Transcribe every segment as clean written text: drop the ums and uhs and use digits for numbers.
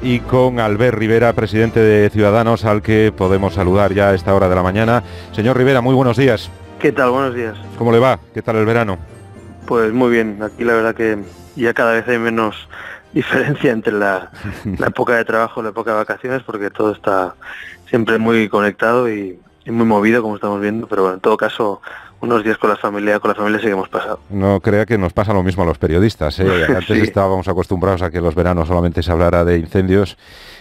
y con Albert Rivera, presidente de Ciudadanos, al que podemos saludar ya a esta hora de la mañana. Señor Rivera, muy buenos días. ¿Qué tal? Buenos días. ¿Cómo le va? ¿Qué tal el verano? Pues muy bien, aquí la verdad que ya cada vez hay menos diferencia entre la época de trabajo y la época de vacaciones, porque todo está siempre muy conectado y muy movido, como estamos viendo, pero bueno, en todo caso, unos días con la familia sí que hemos pasado. No crea que nos pasa lo mismo a los periodistas, ¿eh? Antes sí. Estábamos acostumbrados a que los veranos solamente se hablara de incendios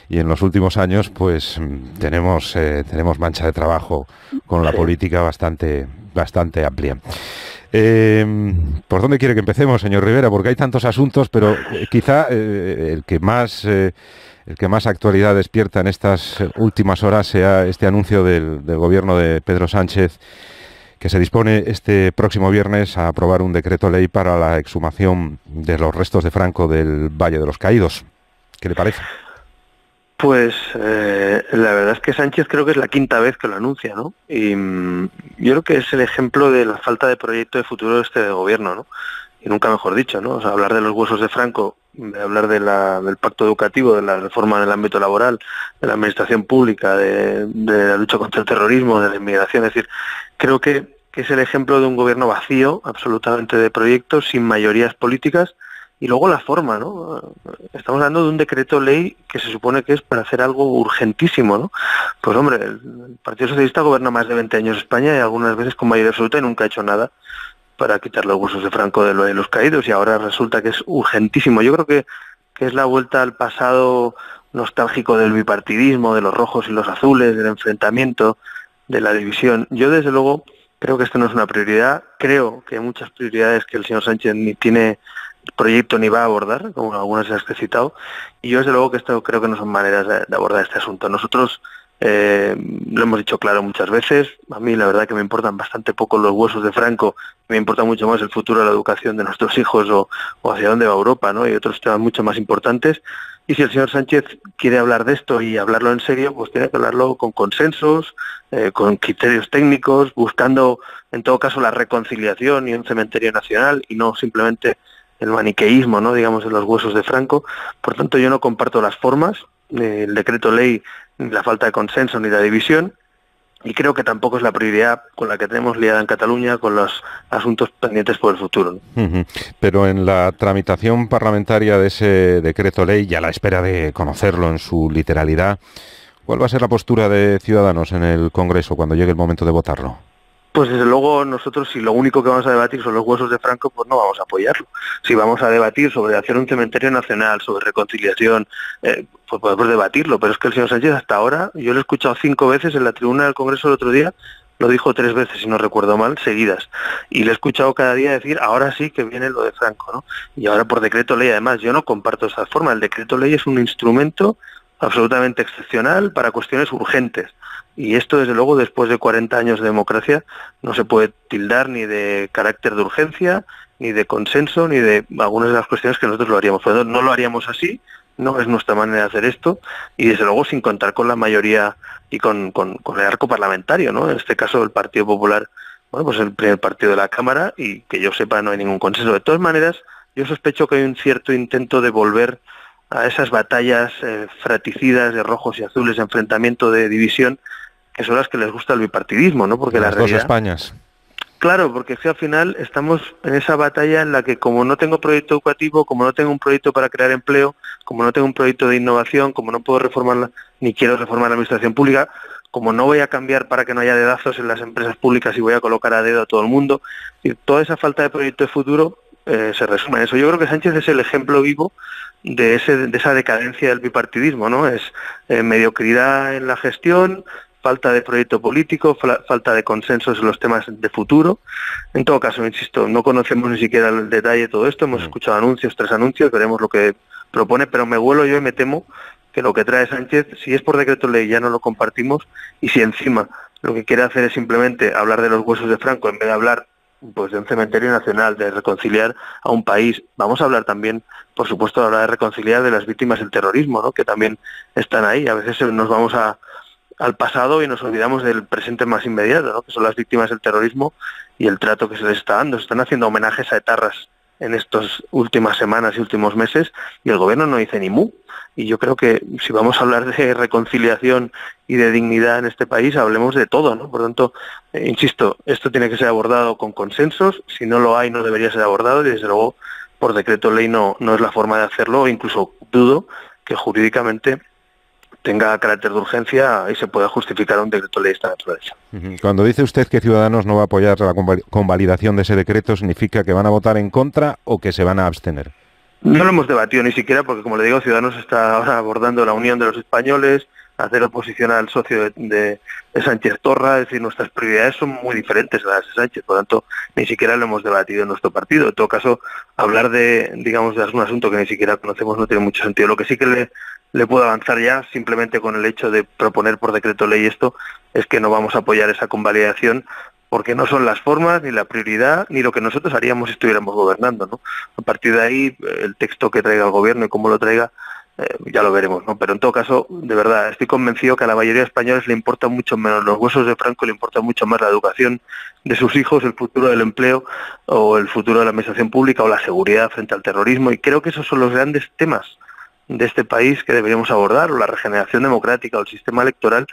y en los últimos años pues tenemos mancha de trabajo con la política bastante amplia. ¿Por dónde quiere que empecemos, señor Rivera? Porque hay tantos asuntos, pero quizá el que más actualidad despierta en estas últimas horas sea este anuncio del gobierno de Pedro Sánchez, que se dispone este próximo viernes a aprobar un decreto ley para la exhumación de los restos de Franco del Valle de los Caídos. ¿Qué le parece? Pues la verdad es que Sánchez creo que es la quinta vez que lo anuncia, ¿no? Y yo creo que es el ejemplo de la falta de proyecto de futuro de este gobierno, ¿no? Y nunca mejor dicho, ¿no? O sea, hablar de los huesos de Franco, de hablar del pacto educativo, de la reforma en el ámbito laboral, de la administración pública, de la lucha contra el terrorismo, de la inmigración, es decir, creo que es el ejemplo de un gobierno vacío, absolutamente de proyectos, sin mayorías políticas. Y luego la forma, ¿no? Estamos hablando de un decreto ley que se supone que es para hacer algo urgentísimo, ¿no? Pues hombre, el Partido Socialista gobierna más de 20 años España y algunas veces con mayoría absoluta y nunca ha hecho nada para quitar los huesos de Franco de los caídos, y ahora resulta que es urgentísimo. Yo creo que es la vuelta al pasado nostálgico del bipartidismo, de los rojos y los azules, del enfrentamiento, de la división. Yo desde luego creo que esto no es una prioridad. Creo que hay muchas prioridades que el señor Sánchez ni tiene proyecto ni va a abordar, como algunas de las que he citado, y yo desde luego que esto creo que no son maneras de abordar este asunto. Nosotros lo hemos dicho claro muchas veces, a mí la verdad que me importan bastante poco los huesos de Franco, me importa mucho más el futuro de la educación de nuestros hijos o hacia dónde va Europa, ¿no? Y otros temas mucho más importantes. Y si el señor Sánchez quiere hablar de esto y hablarlo en serio, pues tiene que hablarlo con consensos, con criterios técnicos, buscando en todo caso la reconciliación y un cementerio nacional y no simplemente el maniqueísmo, ¿no? Digamos, de los huesos de Franco. Por tanto, yo no comparto las formas, el decreto ley, ni la falta de consenso ni la división, y creo que tampoco es la prioridad con la que tenemos liada en Cataluña con los asuntos pendientes por el futuro, ¿no? Pero en la tramitación parlamentaria de ese decreto ley, y a la espera de conocerlo en su literalidad, ¿cuál va a ser la postura de Ciudadanos en el Congreso cuando llegue el momento de votarlo? Pues desde luego nosotros, si lo único que vamos a debatir son los huesos de Franco, pues no vamos a apoyarlo. Si vamos a debatir sobre hacer un cementerio nacional, sobre reconciliación, pues podemos debatirlo, pero es que el señor Sánchez hasta ahora, yo lo he escuchado 5 veces en la tribuna del Congreso el otro día, lo dijo 3 veces, si no recuerdo mal, seguidas, y le he escuchado cada día decir, ahora sí que viene lo de Franco, ¿no? Y ahora por decreto ley, además, yo no comparto esa forma, el decreto ley es un instrumento absolutamente excepcional para cuestiones urgentes. Y esto, desde luego, después de 40 años de democracia, no se puede tildar ni de carácter de urgencia, ni de consenso, ni de algunas de las cuestiones que nosotros lo haríamos. Pero no lo haríamos así, no es nuestra manera de hacer esto, y desde luego sin contar con la mayoría y con el arco parlamentario, ¿no? En este caso el Partido Popular, bueno, pues el primer partido de la Cámara, y que yo sepa no hay ningún consenso. De todas maneras, yo sospecho que hay un cierto intento de volver a esas batallas fraticidas de rojos y azules, de enfrentamiento, de división, que son las que les gusta el bipartidismo, ¿no? Porque las la realidad, dos Españas. Claro, porque es que al final estamos en esa batalla en la que como no tengo proyecto educativo, como no tengo un proyecto para crear empleo, como no tengo un proyecto de innovación, como no puedo reformar ni quiero reformar la administración pública, como no voy a cambiar para que no haya dedazos en las empresas públicas y voy a colocar a dedo a todo el mundo, y toda esa falta de proyecto de futuro se resume en eso. Yo creo que Sánchez es el ejemplo vivo de esa decadencia del bipartidismo, ¿no? Es mediocridad en la gestión, falta de proyecto político, falta de consensos en los temas de futuro. En todo caso, insisto, no conocemos ni siquiera el detalle de todo esto, hemos escuchado anuncios, 3 anuncios, veremos lo que propone, pero me huelo yo y me temo que lo que trae Sánchez, si es por decreto ley, ya no lo compartimos, y si encima lo que quiere hacer es simplemente hablar de los huesos de Franco, en vez de hablar pues de un cementerio nacional, de reconciliar a un país, vamos a hablar también, por supuesto, de hablar de reconciliar de las víctimas del terrorismo, ¿no? Que también están ahí. A veces nos vamos al pasado y nos olvidamos del presente más inmediato, ¿no? Que son las víctimas del terrorismo y el trato que se les está dando. Se están haciendo homenajes a etarras en estas últimas semanas y últimos meses, y el gobierno no dice ni mu. Y yo creo que si vamos a hablar de reconciliación y de dignidad en este país, hablemos de todo, ¿no? Por lo tanto, insisto, esto tiene que ser abordado con consensos. Si no lo hay, no debería ser abordado, y desde luego por decreto ley no es la forma de hacerlo. Incluso dudo que jurídicamente tenga carácter de urgencia y se pueda justificar un decreto ley de esta naturaleza. Cuando dice usted que Ciudadanos no va a apoyar la convalidación de ese decreto, ¿significa que van a votar en contra o que se van a abstener? No lo hemos debatido ni siquiera porque, como le digo, Ciudadanos está ahora abordando la unión de los españoles, hacer oposición al socio de Sánchez Torra. Es decir, nuestras prioridades son muy diferentes a las de Sánchez, por lo tanto, ni siquiera lo hemos debatido en nuestro partido. En todo caso, hablar de un asunto que ni siquiera conocemos no tiene mucho sentido. Lo que sí que le puedo avanzar ya, simplemente con el hecho de proponer por decreto ley esto, es que no vamos a apoyar esa convalidación, porque no son las formas, ni la prioridad, ni lo que nosotros haríamos si estuviéramos gobernando, ¿no? A partir de ahí, el texto que traiga el gobierno y cómo lo traiga, ya lo veremos, ¿no? Pero en todo caso, de verdad, estoy convencido que a la mayoría de españoles le importan mucho menos los huesos de Franco, le importa mucho más la educación de sus hijos, el futuro del empleo, o el futuro de la administración pública, o la seguridad frente al terrorismo, y creo que esos son los grandes temas de este país que deberíamos abordar, o la regeneración democrática, o el sistema electoral.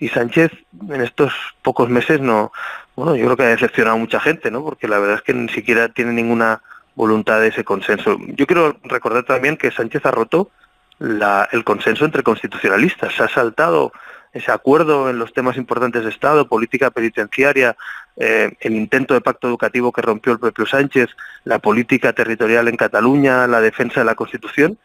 Y Sánchez en estos pocos meses yo creo que ha decepcionado a mucha gente, ¿no? Porque la verdad es que ni siquiera tiene ninguna voluntad de ese consenso. Yo quiero recordar también que Sánchez ha roto el consenso entre constitucionalistas. Se ha saltado ese acuerdo en los temas importantes de Estado, política penitenciaria, el intento de pacto educativo que rompió el propio Sánchez, la política territorial en Cataluña, la defensa de la Constitución,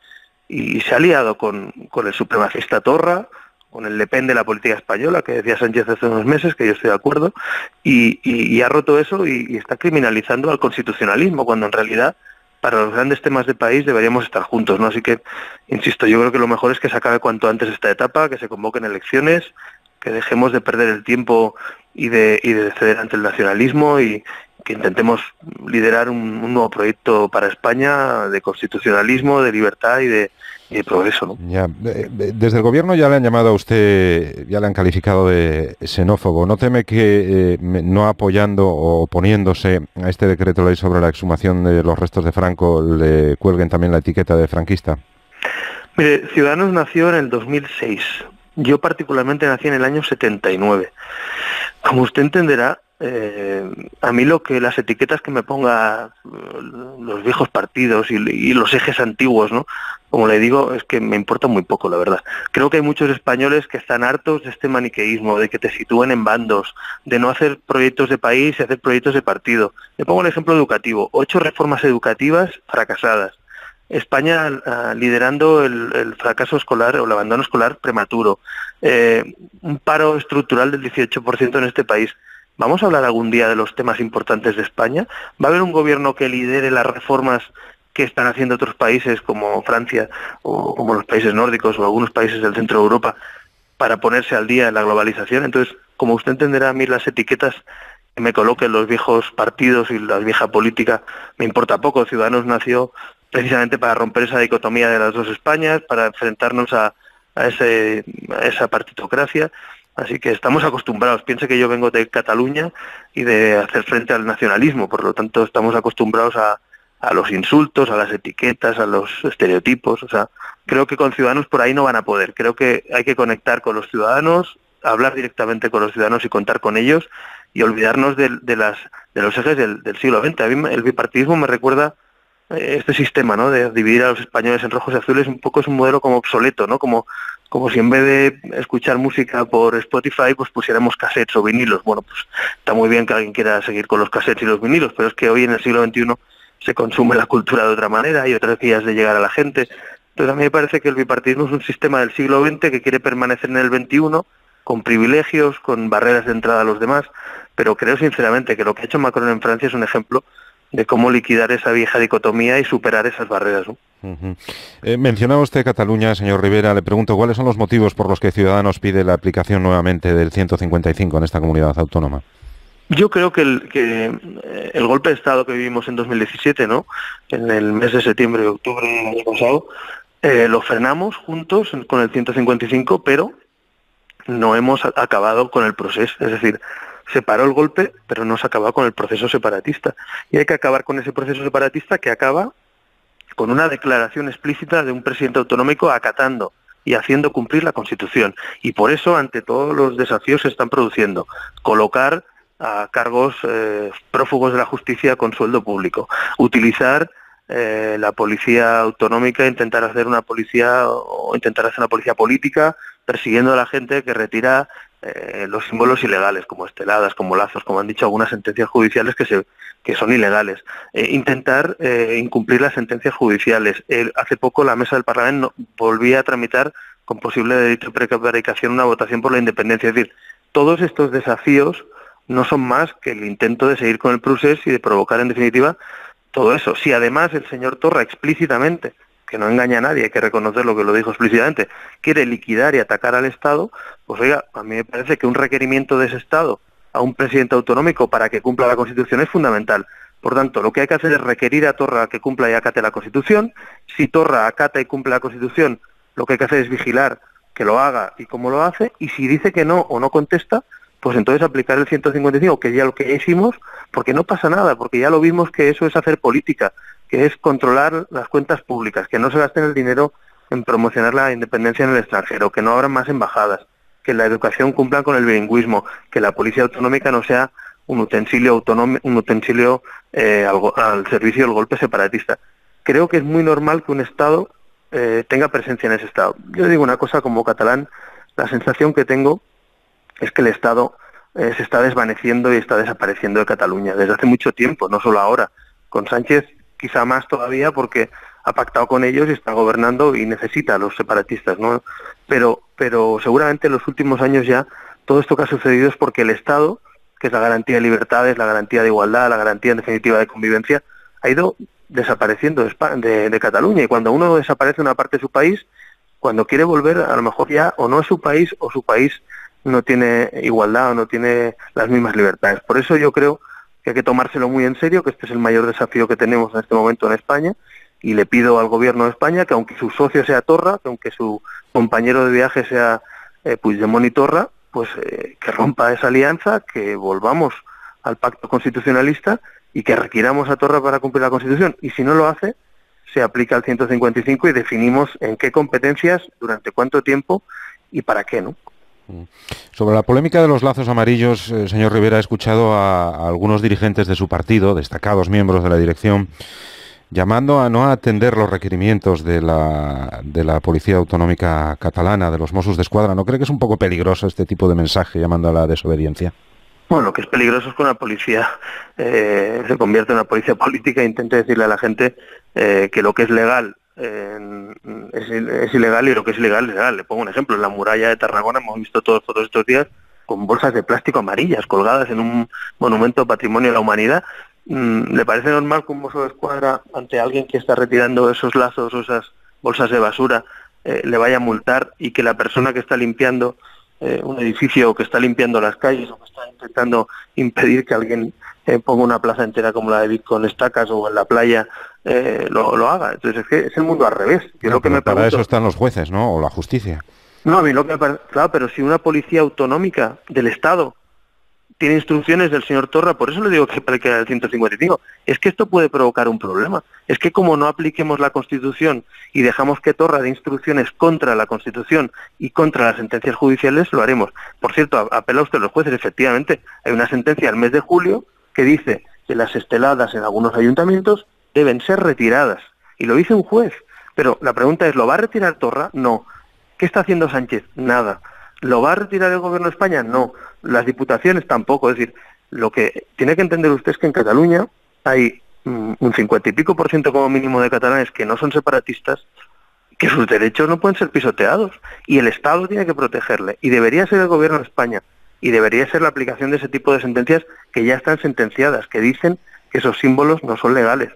y se ha aliado con el supremacista Torra, con el Le Pen de la política española, que decía Sánchez hace unos meses, que yo estoy de acuerdo, y ha roto eso y está criminalizando al constitucionalismo, cuando en realidad para los grandes temas de país deberíamos estar juntos, ¿no? Así que, insisto, yo creo que lo mejor es que se acabe cuanto antes esta etapa, que se convoquen elecciones, que dejemos de perder el tiempo y de ceder ante el nacionalismo, y que intentemos liderar un nuevo proyecto para España de constitucionalismo, de libertad y de progreso, ¿no? Ya, desde el gobierno ya le han llamado a usted, ya le han calificado de xenófobo. ¿No teme que no apoyando o oponiéndose a este decreto ley sobre la exhumación de los restos de Franco le cuelguen también la etiqueta de franquista? Mire, Ciudadanos nació en el 2006. Yo particularmente nací en el año 79. Como usted entenderá, a mí las etiquetas que me ponga los viejos partidos y los ejes antiguos, ¿no? Como le digo, es que me importa muy poco, la verdad. Creo que hay muchos españoles que están hartos de este maniqueísmo, de que te sitúen en bandos, de no hacer proyectos de país y hacer proyectos de partido. Le pongo el ejemplo educativo: 8 reformas educativas fracasadas. España liderando el fracaso escolar o el abandono escolar prematuro. Un paro estructural del 18% en este país. ¿Vamos a hablar algún día de los temas importantes de España? ¿Va a haber un gobierno que lidere las reformas que están haciendo otros países como Francia o como los países nórdicos o algunos países del centro de Europa para ponerse al día en la globalización? Entonces, como usted entenderá, a mí las etiquetas que me coloquen los viejos partidos y la vieja política me importa poco. Ciudadanos nació precisamente para romper esa dicotomía de las dos Españas, para enfrentarnos a esa partitocracia. Así que estamos acostumbrados. Piense que yo vengo de Cataluña y de hacer frente al nacionalismo, por lo tanto estamos acostumbrados a los insultos, a las etiquetas, a los estereotipos. O sea, creo que con Ciudadanos por ahí no van a poder. Creo que hay que conectar con los ciudadanos, hablar directamente con los ciudadanos y contar con ellos, y olvidarnos de los ejes del siglo XX. A mí el bipartidismo me recuerda este sistema, ¿no?, de dividir a los españoles en rojos y azules. Un poco es un modelo como obsoleto, ¿no? Como si en vez de escuchar música por Spotify, pues pusiéramos cassettes o vinilos. Bueno, pues está muy bien que alguien quiera seguir con los cassettes y los vinilos, pero es que hoy en el siglo XXI se consume la cultura de otra manera, hay otras vías de llegar a la gente. Entonces a mí me parece que el bipartidismo es un sistema del siglo XX que quiere permanecer en el XXI, con privilegios, con barreras de entrada a los demás, pero creo sinceramente que lo que ha hecho Macron en Francia es un ejemplo de cómo liquidar esa vieja dicotomía y superar esas barreras, ¿no? Mencionaba usted Cataluña, señor Rivera. Le pregunto, ¿cuáles son los motivos por los que Ciudadanos pide la aplicación nuevamente del 155 en esta comunidad autónoma? Yo creo que el golpe de Estado que vivimos en 2017, ¿no?, en el mes de septiembre y octubre del año pasado, lo frenamos juntos con el 155, pero no hemos acabado con el proceso. Es decir, Se paró el golpe, pero no se acabó con el proceso separatista. Y hay que acabar con ese proceso separatista que acaba con una declaración explícita de un presidente autonómico acatando y haciendo cumplir la Constitución. Y por eso, ante todos los desafíos se están produciendo, colocar a cargos prófugos de la justicia con sueldo público, utilizar la policía autonómica, intentar hacer una policía política, persiguiendo a la gente que retira los símbolos ilegales, como esteladas, como lazos, como han dicho algunas sentencias judiciales que son ilegales. Intentar incumplir las sentencias judiciales. Hace poco la mesa del Parlamento volvía a tramitar con posible delito de prevaricación una votación por la independencia. Es decir, todos estos desafíos no son más que el intento de seguir con el procés y de provocar en definitiva todo eso. Si además el señor Torra explícitamente, que no engaña a nadie, hay que reconocer lo que lo dijo explícitamente, quiere liquidar y atacar al Estado, pues oiga, a mí me parece que un requerimiento de ese Estado a un presidente autonómico para que cumpla la Constitución es fundamental. Por tanto, lo que hay que hacer es requerir a Torra que cumpla y acate la Constitución. Si Torra acata y cumple la Constitución, lo que hay que hacer es vigilar que lo haga y cómo lo hace, y si dice que no o no contesta, pues entonces aplicar el 155, que ya lo que hicimos, porque no pasa nada, porque ya lo vimos que eso es hacer política, que es controlar las cuentas públicas, que no se gasten el dinero en promocionar la independencia en el extranjero, que no abran más embajadas, que la educación cumpla con el bilingüismo, que la policía autonómica no sea un utensilio al servicio del golpe separatista. Creo que es muy normal que un Estado tenga presencia en ese Estado. Yo digo una cosa como catalán, la sensación que tengo es que el Estado se está desvaneciendo y está desapareciendo de Cataluña desde hace mucho tiempo, no solo ahora. Con Sánchez quizá más todavía porque ha pactado con ellos y está gobernando y necesita a los separatistas, ¿no? Pero seguramente en los últimos años ya todo esto que ha sucedido es porque el Estado, que es la garantía de libertades, la garantía de igualdad, la garantía en definitiva de convivencia, ha ido desapareciendo de Cataluña, y cuando uno desaparece una parte de su país, cuando quiere volver a lo mejor ya o no es su país o su país no tiene igualdad o no tiene las mismas libertades. Por eso yo creo que hay que tomárselo muy en serio, que este es el mayor desafío que tenemos en este momento en España, y le pido al Gobierno de España que aunque su socio sea Torra, que aunque su compañero de viaje sea Puigdemont y Torra, pues que rompa esa alianza, que volvamos al pacto constitucionalista y que requiramos a Torra para cumplir la Constitución. Y si no lo hace, se aplica el 155 y definimos en qué competencias, durante cuánto tiempo y para qué, ¿no? Sobre la polémica de los lazos amarillos, señor Rivera, he escuchado a algunos dirigentes de su partido, destacados miembros de la dirección, llamando a no atender los requerimientos de la Policía Autonómica Catalana, de los Mossos d'Esquadra. ¿No cree que es un poco peligroso este tipo de mensaje llamando a la desobediencia? Bueno, lo que es peligroso es que una policía se convierta en una policía política e intente decirle a la gente que lo que es legal es ilegal y lo que es ilegal es legal. Le pongo un ejemplo: en la muralla de Tarragona hemos visto todos estos días con bolsas de plástico amarillas colgadas en un monumento patrimonio de la humanidad. ¿Le parece normal que un mozo de escuadra, ante alguien que está retirando esos lazos o esas bolsas de basura, le vaya a multar, y que la persona que está limpiando un edificio, o que está limpiando las calles, o que está intentando impedir que alguien ponga una plaza entera como la de Vic con estacas, o en la playa, lo haga? Entonces es que es el mundo al revés. Yo no, lo que me para pregunto... eso están los jueces, ¿no? O la justicia. No, a mí lo que me parece... Claro, pero si una policía autonómica del Estado tiene instrucciones del señor Torra, por eso le digo que aplique el 155, es que esto puede provocar un problema. Es que como no apliquemos la Constitución y dejamos que Torra dé instrucciones contra la Constitución y contra las sentencias judiciales, lo haremos. Por cierto, apela usted a los jueces, efectivamente, hay una sentencia del mes de julio que dice que las esteladas en algunos ayuntamientos deben ser retiradas, y lo dice un juez. Pero la pregunta es, ¿lo va a retirar Torra? No. ¿Qué está haciendo Sánchez? Nada. ¿Lo va a retirar el Gobierno de España? No. Las diputaciones tampoco. Es decir, lo que tiene que entender usted es que en Cataluña hay un 50 y pico % como mínimo de catalanes que no son separatistas, que sus derechos no pueden ser pisoteados, y el Estado tiene que protegerle, y debería ser el Gobierno de España, y debería ser la aplicación de ese tipo de sentencias que ya están sentenciadas, que dicen que esos símbolos no son legales.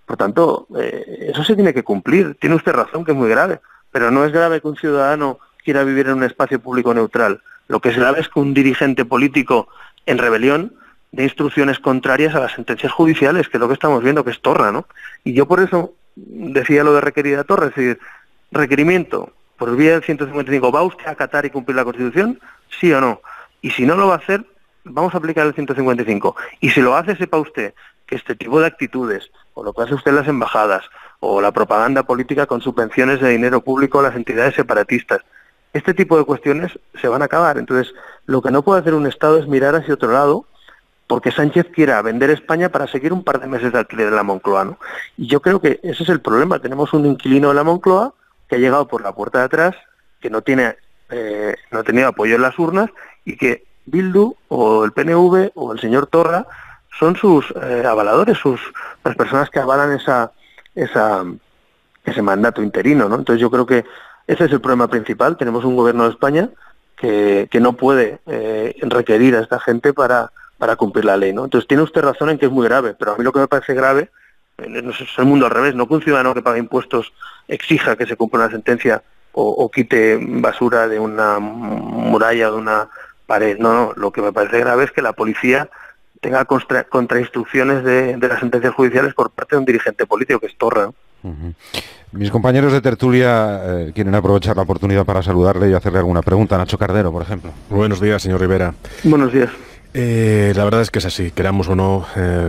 Por tanto, eso se tiene que cumplir. Tiene usted razón, que es muy grave, pero no es grave que un ciudadano quiera vivir en un espacio público neutral. Lo que es grave es que un dirigente político en rebelión dé instrucciones contrarias a las sentencias judiciales, que es lo que estamos viendo, que es Torra, ¿no? Y yo por eso decía lo de requerir a Torra, es decir, requerimiento por vía del 155, ¿va usted a acatar y cumplir la Constitución? ¿Sí o no? Y si no lo va a hacer, vamos a aplicar el 155. Y si lo hace, sepa usted que este tipo de actitudes, o lo que hace usted en las embajadas, o la propaganda política con subvenciones de dinero público a las entidades separatistas, este tipo de cuestiones se van a acabar. Entonces, lo que no puede hacer un Estado es mirar hacia otro lado porque Sánchez quiera vender España para seguir un par de meses de alquiler en la Moncloa, ¿no? Y yo creo que ese es el problema. Tenemos un inquilino en la Moncloa que ha llegado por la puerta de atrás, que no ha tenido apoyo en las urnas, y que Bildu o el PNV o el señor Torra son sus avaladores, las personas que avalan ese mandato interino, ¿no? Entonces yo creo que ese es el problema principal. Tenemos un gobierno de España que no puede requerir a esta gente para cumplir la ley, ¿no? Entonces tiene usted razón en que es muy grave, pero a mí lo que me parece grave es el mundo al revés, no que un ciudadano que paga impuestos exija que se cumpla una sentencia o quite basura de una muralla o de una pared. No, lo que me parece grave es que la policía tenga contrainstrucciones de las sentencias judiciales por parte de un dirigente político, que es Torra, ¿no? Uh-huh. Mis compañeros de tertulia quieren aprovechar la oportunidad para saludarle y hacerle alguna pregunta. Nacho Cardero, por ejemplo. Buenos días, señor Rivera. Buenos días. La verdad es que es así, queramos o no,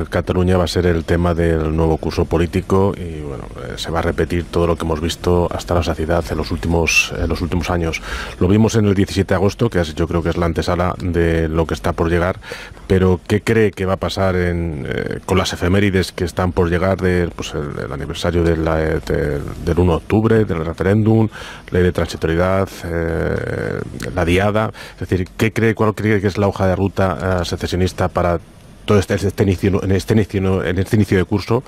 Cataluña va a ser el tema del nuevo curso político y bueno, se va a repetir todo lo que hemos visto hasta la saciedad en los últimos años. Lo vimos en el 17 de agosto, que yo creo que es la antesala de lo que está por llegar, pero ¿qué cree que va a pasar con las efemérides que están por llegar el aniversario del 1 de octubre, del referéndum, ley de transitoriedad, la diada? Es decir, ¿cuál cree que es la hoja de ruta secesionista para todo este inicio de curso,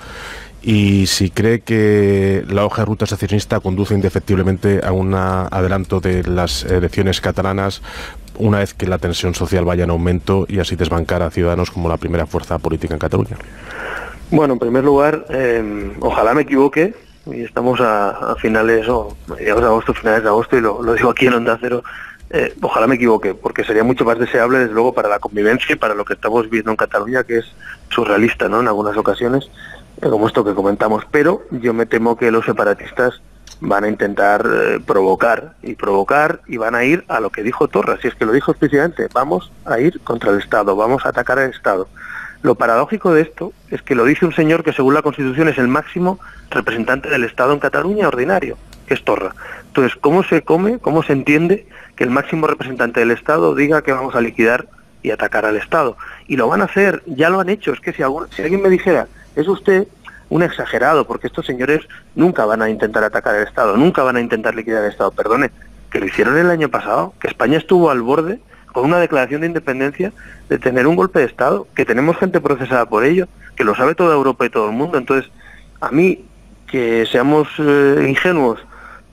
y si cree que la hoja de ruta secesionista conduce indefectiblemente a un adelanto de las elecciones catalanas una vez que la tensión social vaya en aumento y así desbancar a Ciudadanos como la primera fuerza política en Cataluña. Bueno, en primer lugar, ojalá me equivoque, y estamos a finales o mediados de agosto, finales de agosto, y lo digo aquí en Onda Cero. Ojalá me equivoque, porque sería mucho más deseable, desde luego, para la convivencia y para lo que estamos viviendo en Cataluña, que es surrealista, ¿no?, en algunas ocasiones, como esto que comentamos. Pero yo me temo que los separatistas van a intentar provocar, y van a ir a lo que dijo Torra, si es que lo dijo explícitamente: vamos a ir contra el Estado, vamos a atacar al Estado. Lo paradójico de esto es que lo dice un señor que, según la Constitución, es el máximo representante del Estado en Cataluña ordinario, que es Torra. Entonces, ¿cómo se entiende que el máximo representante del Estado diga que vamos a liquidar y atacar al Estado? Y lo van a hacer, ya lo han hecho. Es que si alguien me dijera, es usted un exagerado, porque estos señores nunca van a intentar atacar al Estado, nunca van a intentar liquidar al Estado. Perdone, que lo hicieron el año pasado, que España estuvo al borde, con una declaración de independencia, de tener un golpe de Estado, que tenemos gente procesada por ello, que lo sabe toda Europa y todo el mundo. Entonces, a mí, que seamos ingenuos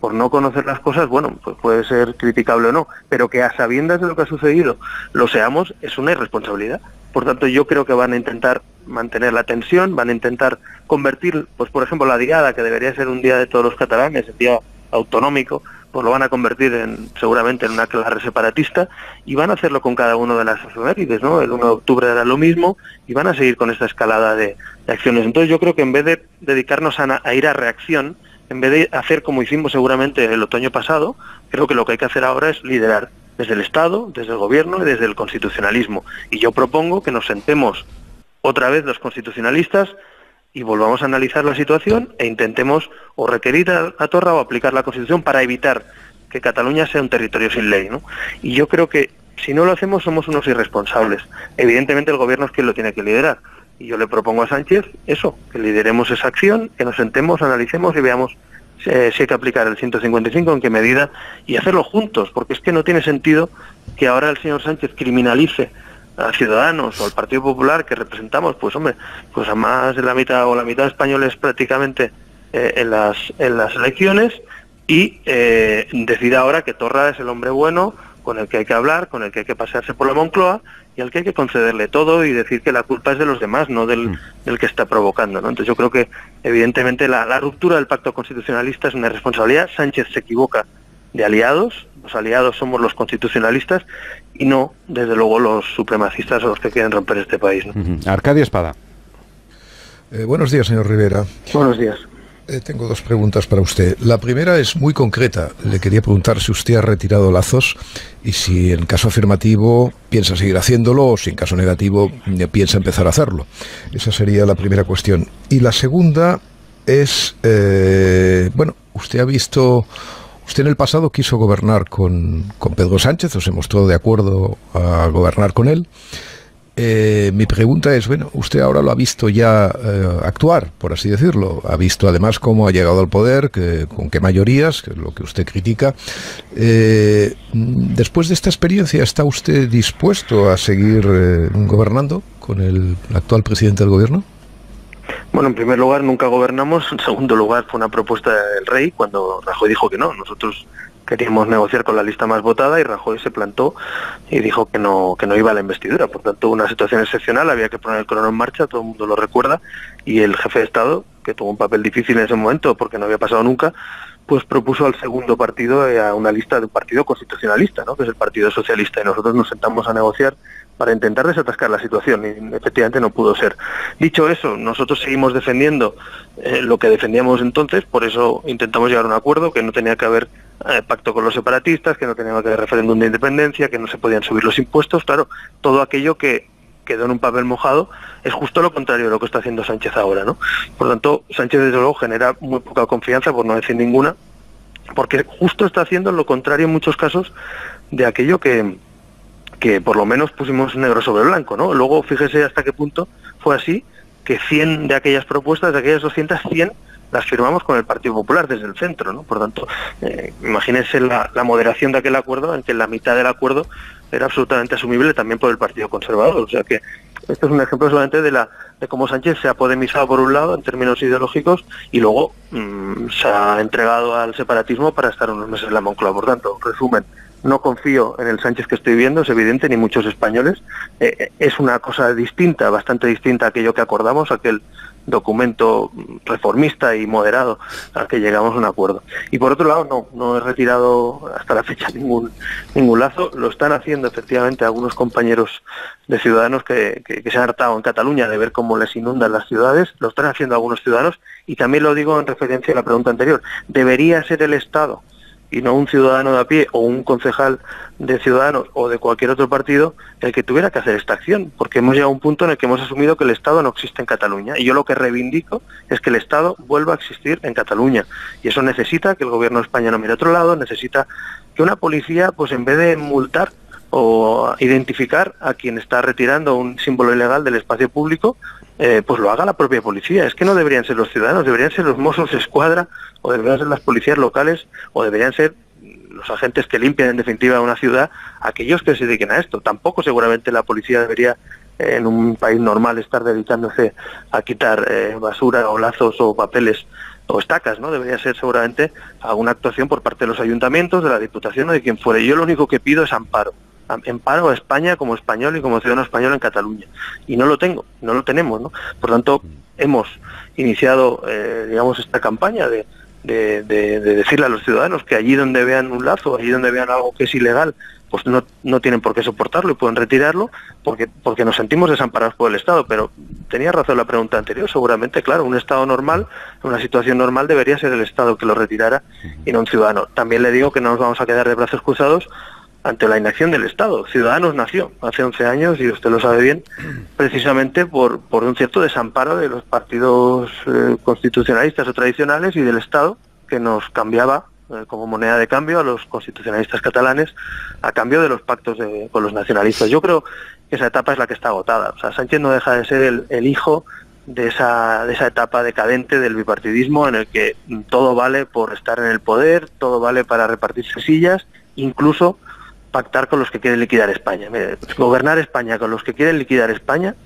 por no conocer las cosas, bueno, pues puede ser criticable o no, pero que a sabiendas de lo que ha sucedido lo seamos, es una irresponsabilidad. Por tanto, yo creo que van a intentar mantener la tensión, van a intentar convertir, pues por ejemplo, la diada, que debería ser un día de todos los catalanes, el día autonómico, pues lo van a convertir seguramente en una clase separatista, y van a hacerlo con cada una de las efemérides, ¿no? El 1 de octubre era lo mismo, y van a seguir con esta escalada de acciones. Entonces yo creo que en vez de dedicarnos a ir a reacción, en vez de hacer como hicimos seguramente el otoño pasado, creo que lo que hay que hacer ahora es liderar desde el Estado, desde el Gobierno y desde el constitucionalismo. Y yo propongo que nos sentemos otra vez los constitucionalistas y volvamos a analizar la situación e intentemos o requerir a Torra o aplicar la Constitución para evitar que Cataluña sea un territorio sin ley, ¿no? Y yo creo que si no lo hacemos somos unos irresponsables. Evidentemente el Gobierno es quien lo tiene que liderar. Y yo le propongo a Sánchez eso, que lideremos esa acción, que nos sentemos, analicemos y veamos si hay que aplicar el 155, en qué medida, y hacerlo juntos, porque es que no tiene sentido que ahora el señor Sánchez criminalice a Ciudadanos o al Partido Popular, que representamos, pues hombre, pues a más de la mitad o la mitad de españoles prácticamente en las elecciones, y decida ahora que Torra es el hombre bueno, con el que hay que hablar, con el que hay que pasearse por la Moncloa, y al que hay que concederle todo y decir que la culpa es de los demás, no del que está provocando, ¿no? Entonces yo creo que evidentemente la ruptura del pacto constitucionalista es una irresponsabilidad. Sánchez se equivoca de aliados, los aliados somos los constitucionalistas y no, desde luego, los supremacistas o los que quieren romper este país, ¿no? Arcadio Espada. Buenos días, señor Rivera. Buenos días. Tengo dos preguntas para usted. La primera es muy concreta. Le quería preguntar si usted ha retirado lazos y si en caso afirmativo piensa seguir haciéndolo o si en caso negativo piensa empezar a hacerlo. Esa sería la primera cuestión. Y la segunda es, usted ha visto... Usted en el pasado quiso gobernar con Pedro Sánchez, o se mostró de acuerdo a gobernar con él. Mi pregunta es, usted ahora lo ha visto ya actuar, por así decirlo. Ha visto además cómo ha llegado al poder, con qué mayorías, que es lo que usted critica. Después de esta experiencia, ¿está usted dispuesto a seguir gobernando con el actual presidente del gobierno? Bueno, en primer lugar, nunca gobernamos. En segundo lugar, fue una propuesta del rey cuando Rajoy dijo que no. Nosotros queríamos negociar con la lista más votada y Rajoy se plantó y dijo que no iba a la investidura. Por tanto, una situación excepcional, había que poner el crono en marcha, todo el mundo lo recuerda, y el jefe de Estado, que tuvo un papel difícil en ese momento porque no había pasado nunca, pues propuso al segundo partido a una lista de un partido constitucionalista, ¿no?, que es el Partido Socialista, y nosotros nos sentamos a negociar para intentar desatascar la situación, y efectivamente no pudo ser. Dicho eso, nosotros seguimos defendiendo lo que defendíamos entonces, por eso intentamos llegar a un acuerdo, que no tenía que haber pacto con los separatistas, que no tenía que haber referéndum de independencia, que no se podían subir los impuestos, claro, todo aquello que quedó en un papel mojado es justo lo contrario de lo que está haciendo Sánchez ahora, ¿no? Por tanto, Sánchez desde luego genera muy poca confianza, por no decir ninguna, porque justo está haciendo lo contrario en muchos casos de aquello que por lo menos pusimos negro sobre blanco, ¿no? Luego, fíjese hasta qué punto fue así, que 100 de aquellas propuestas, de aquellas 200, 100 las firmamos con el Partido Popular desde el centro, ¿no? Por tanto, imagínense la moderación de aquel acuerdo, en que la mitad del acuerdo era absolutamente asumible también por el Partido Conservador. O sea que esto es un ejemplo solamente de cómo Sánchez se ha podemizado por un lado en términos ideológicos y luego se ha entregado al separatismo para estar unos meses en la Moncloa. Por tanto, resumen, no confío en el Sánchez que estoy viendo, es evidente, ni muchos españoles. Es una cosa distinta, bastante distinta a aquello que acordamos, aquel documento reformista y moderado al que llegamos a un acuerdo. Y por otro lado, no he retirado hasta la fecha ningún lazo. Lo están haciendo efectivamente algunos compañeros de Ciudadanos que se han hartado en Cataluña de ver cómo les inundan las ciudades. Lo están haciendo algunos ciudadanos, y también lo digo en referencia a la pregunta anterior. Debería ser el Estado y no un ciudadano de a pie o un concejal de Ciudadanos o de cualquier otro partido el que tuviera que hacer esta acción, porque hemos llegado a un punto en el que hemos asumido que el Estado no existe en Cataluña, y yo lo que reivindico es que el Estado vuelva a existir en Cataluña, y eso necesita que el gobierno de España no mire a otro lado, necesita que una policía, pues en vez de multar o identificar a quien está retirando un símbolo ilegal del espacio público, pues lo haga la propia policía. Es que no deberían ser los ciudadanos, deberían ser los Mossos d'Esquadra, o deberían ser las policías locales, o deberían ser los agentes que limpian en definitiva una ciudad, aquellos que se dediquen a esto. Tampoco seguramente la policía debería, en un país normal, estar dedicándose a quitar basura o lazos o papeles o estacas, ¿no? Debería ser seguramente alguna actuación por parte de los ayuntamientos, de la Diputación o de quien fuere. Yo lo único que pido es amparo a España como español y como ciudadano español en Cataluña, y no lo tenemos, ¿no? Por tanto, hemos iniciado esta campaña de decirle a los ciudadanos que allí donde vean un lazo, allí donde vean algo que es ilegal, pues no tienen por qué soportarlo y pueden retirarlo, porque nos sentimos desamparados por el Estado. Pero tenía razón la pregunta anterior, seguramente, claro, un Estado normal, una situación normal, debería ser el Estado que lo retirara y no un ciudadano. También le digo que no nos vamos a quedar de brazos cruzados ante la inacción del Estado. Ciudadanos nació hace 11 años, y usted lo sabe bien, precisamente por un cierto desamparo de los partidos constitucionalistas o tradicionales y del Estado, que nos cambiaba como moneda de cambio a los constitucionalistas catalanes a cambio de los pactos con los nacionalistas. Yo creo que esa etapa es la que está agotada. O sea, Sánchez no deja de ser el hijo de esa etapa decadente del bipartidismo, en el que todo vale por estar en el poder, todo vale para repartirse sillas, incluso pactar con los que quieren liquidar España. Mire, gobernar España con los que quieren liquidar España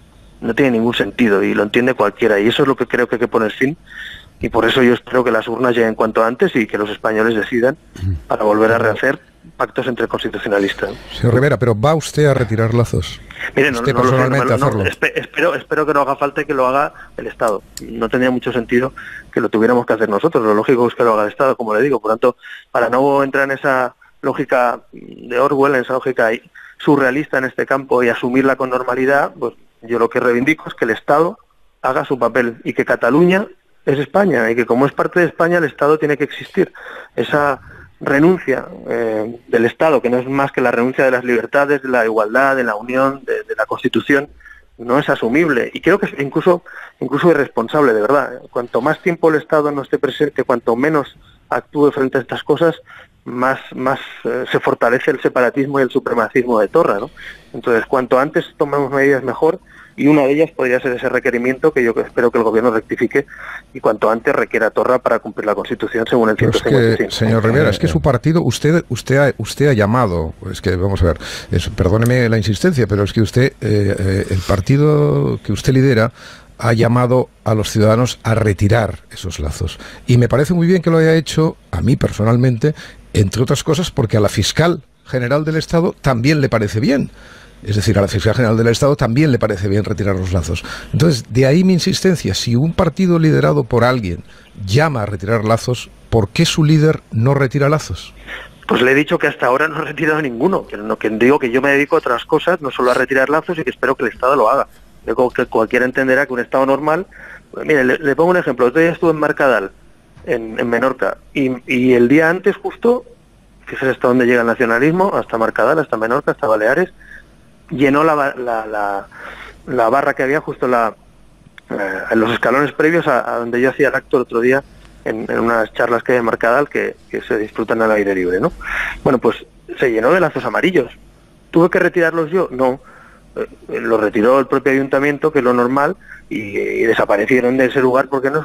no tiene ningún sentido, y lo entiende cualquiera, y eso es lo que creo que hay que poner fin, y por eso yo espero que las urnas lleguen cuanto antes y que los españoles decidan para volver a rehacer pactos entre constitucionalistas. Señor Rivera, ¿pero va usted a retirar lazos? Mire, espero que no haga falta y que lo haga el Estado. No tendría mucho sentido que lo tuviéramos que hacer nosotros. Lo lógico es que lo haga el Estado, como le digo. Por tanto, para no entrar en esa lógica de Orwell, en esa lógica surrealista en este campo, y asumirla con normalidad, pues yo lo que reivindico es que el Estado haga su papel y que Cataluña es España y que como es parte de España el Estado tiene que existir. Esa renuncia del Estado, que no es más que la renuncia de las libertades, de la igualdad, de la unión, de la Constitución, no es asumible y creo que es incluso irresponsable, de verdad. Cuanto más tiempo el Estado no esté presente, cuanto menos actúe frente a estas cosas, más se fortalece el separatismo y el supremacismo de Torra, ¿no? Entonces, cuanto antes tomemos medidas mejor, y una de ellas podría ser ese requerimiento que yo espero que el Gobierno rectifique y cuanto antes requiera a Torra para cumplir la Constitución según el 155. Es que, señor Rivera, es que su partido, usted ha llamado, es que vamos a ver, perdóneme la insistencia, pero es que usted, el partido que usted lidera, ha llamado a los ciudadanos a retirar esos lazos. Y me parece muy bien que lo haya hecho, a mí personalmente, entre otras cosas, porque a la fiscal general del Estado también le parece bien. Es decir, a la fiscal general del Estado también le parece bien retirar los lazos. Entonces, de ahí mi insistencia. Si un partido liderado por alguien llama a retirar lazos, ¿por qué su líder no retira lazos? Pues le he dicho que hasta ahora no he retirado ninguno. Que digo que yo me dedico a otras cosas, no solo a retirar lazos, y que espero que el Estado lo haga. Digo que cualquiera entenderá que un Estado normal... Pues mire, le pongo un ejemplo. Otro día estuve en Mercadal, en Menorca, y el día antes justo, fíjese hasta dónde llega el nacionalismo, hasta Mercadal, hasta Menorca, hasta Baleares, llenó la barra que había justo en los escalones previos a donde yo hacía el acto el otro día en unas charlas que hay en Mercadal que se disfrutan al aire libre, ¿no? Bueno, pues se llenó de lazos amarillos. ¿Tuve que retirarlos yo? No. Lo retiró el propio ayuntamiento, que es lo normal, y desaparecieron de ese lugar porque no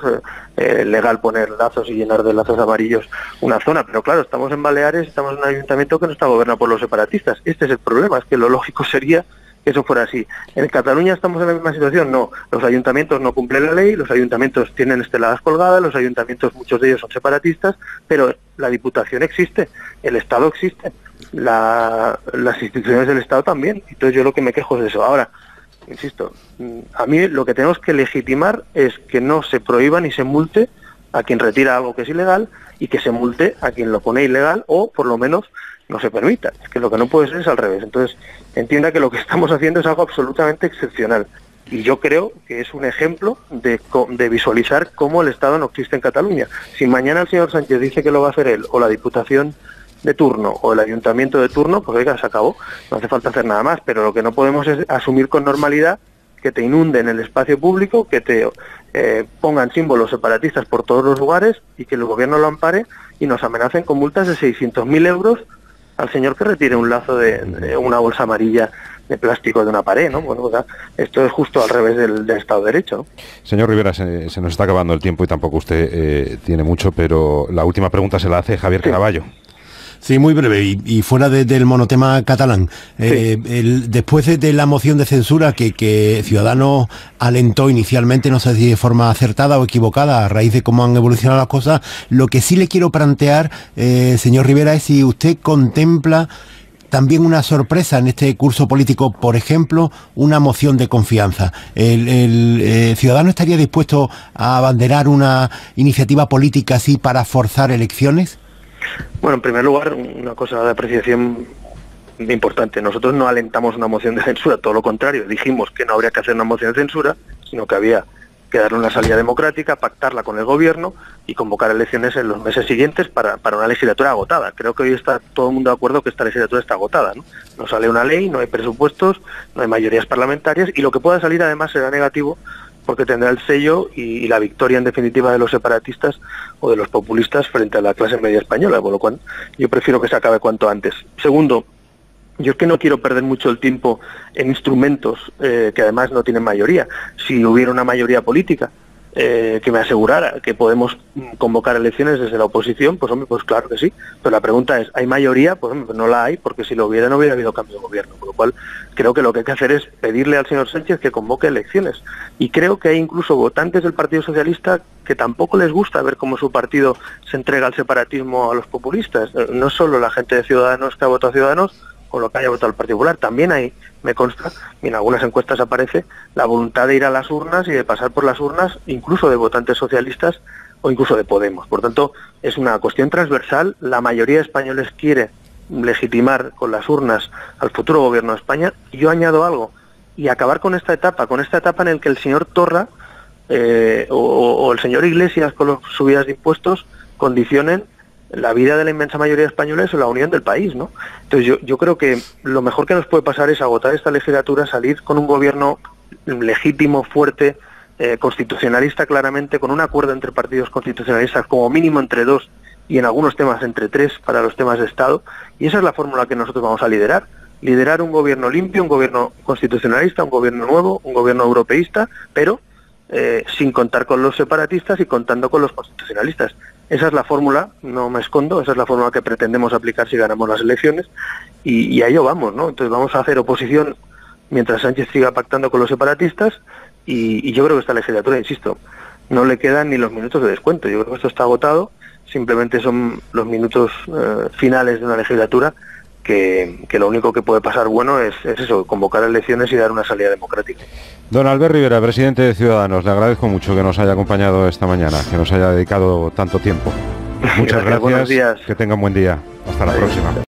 es legal poner lazos y llenar de lazos amarillos una zona. Pero claro, estamos en Baleares, estamos en un ayuntamiento que no está gobernado por los separatistas. Este es el problema, es que lo lógico sería que eso fuera así. ¿En Cataluña estamos en la misma situación? No. Los ayuntamientos no cumplen la ley, los ayuntamientos tienen esteladas colgadas, los ayuntamientos, muchos de ellos son separatistas, pero la Diputación existe, el Estado existe, las instituciones del Estado también. Entonces yo lo que me quejo es de eso. Ahora, insisto, a mí lo que tenemos que legitimar es que no se prohíba ni se multe a quien retira algo que es ilegal y que se multe a quien lo pone ilegal o por lo menos no se permita. Es que lo que no puede ser es al revés. Entonces entienda que lo que estamos haciendo es algo absolutamente excepcional y yo creo que es un ejemplo de visualizar cómo el Estado no existe en Cataluña. Si mañana el señor Sánchez dice que lo va a hacer él o la Diputación de turno o el ayuntamiento de turno, pues oiga, se acabó, no hace falta hacer nada más, pero lo que no podemos es asumir con normalidad que te inunden el espacio público, que te pongan símbolos separatistas por todos los lugares y que el gobierno lo ampare y nos amenacen con multas de 600.000 euros al señor que retire un lazo de una bolsa amarilla de plástico de una pared, ¿no? Bueno, pues, esto es justo al revés del Estado de Derecho, ¿no? Señor Rivera, se nos está acabando el tiempo y tampoco usted tiene mucho, pero la última pregunta se la hace Javier Caraballo. Sí, muy breve, y fuera del monotema catalán. Sí. Después de la moción de censura que Ciudadanos alentó inicialmente, no sé si de forma acertada o equivocada, a raíz de cómo han evolucionado las cosas, lo que sí le quiero plantear, señor Rivera, es si usted contempla también una sorpresa en este curso político, por ejemplo, una moción de confianza. ¿El Ciudadano estaría dispuesto a abanderar una iniciativa política así para forzar elecciones? Bueno, en primer lugar, una cosa de apreciación importante. Nosotros no alentamos una moción de censura, todo lo contrario. Dijimos que no habría que hacer una moción de censura, sino que había que darle una salida democrática, pactarla con el gobierno y convocar elecciones en los meses siguientes para una legislatura agotada. Creo que hoy está todo el mundo de acuerdo que esta legislatura está agotada, ¿no? No sale una ley, no hay presupuestos, no hay mayorías parlamentarias y lo que pueda salir además será negativo porque tendrá el sello y la victoria en definitiva de los separatistas o de los populistas frente a la clase media española, por lo cual yo prefiero que se acabe cuanto antes. Segundo, yo es que no quiero perder mucho el tiempo en instrumentos que además no tienen mayoría. Si hubiera una mayoría política que me asegurara que podemos convocar elecciones desde la oposición, pues hombre, pues claro que sí. Pero la pregunta es, ¿hay mayoría? Pues hombre, no la hay, porque si lo hubiera no hubiera habido cambio de gobierno. Por lo cual creo que lo que hay que hacer es pedirle al señor Sánchez que convoque elecciones. Y creo que hay incluso votantes del Partido Socialista que tampoco les gusta ver cómo su partido se entrega al separatismo a los populistas. No solo la gente de Ciudadanos que ha votado a Ciudadanos, con lo que haya votado el Partido Popular, también hay, me consta, y en algunas encuestas aparece, la voluntad de ir a las urnas y de pasar por las urnas, incluso de votantes socialistas o incluso de Podemos. Por tanto, es una cuestión transversal. La mayoría de españoles quiere legitimar con las urnas al futuro gobierno de España. Y yo añado algo, y acabar con esta etapa en la que el señor Torra o el señor Iglesias con las subidas de impuestos condicionen la vida de la inmensa mayoría de españoles o la unión del país, ¿no? Entonces yo creo que lo mejor que nos puede pasar es agotar esta legislatura, salir con un gobierno legítimo, fuerte, constitucionalista claramente, con un acuerdo entre partidos constitucionalistas, como mínimo entre 2 y en algunos temas entre 3 para los temas de Estado, y esa es la fórmula que nosotros vamos a liderar un gobierno limpio, un gobierno constitucionalista, un gobierno nuevo, un gobierno europeísta, pero sin contar con los separatistas y contando con los constitucionalistas. Esa es la fórmula, no me escondo, esa es la fórmula que pretendemos aplicar si ganamos las elecciones, y a ello vamos, ¿no? Entonces vamos a hacer oposición mientras Sánchez siga pactando con los separatistas, y yo creo que esta legislatura, insisto, no le quedan ni los minutos de descuento. Yo creo que esto está agotado, simplemente son los minutos finales de una legislatura que lo único que puede pasar bueno es eso, convocar elecciones y dar una salida democrática. Don Albert Rivera, presidente de Ciudadanos, le agradezco mucho que nos haya acompañado esta mañana, que nos haya dedicado tanto tiempo. Muchas gracias, buenos días. Que tenga un buen día. Hasta la próxima.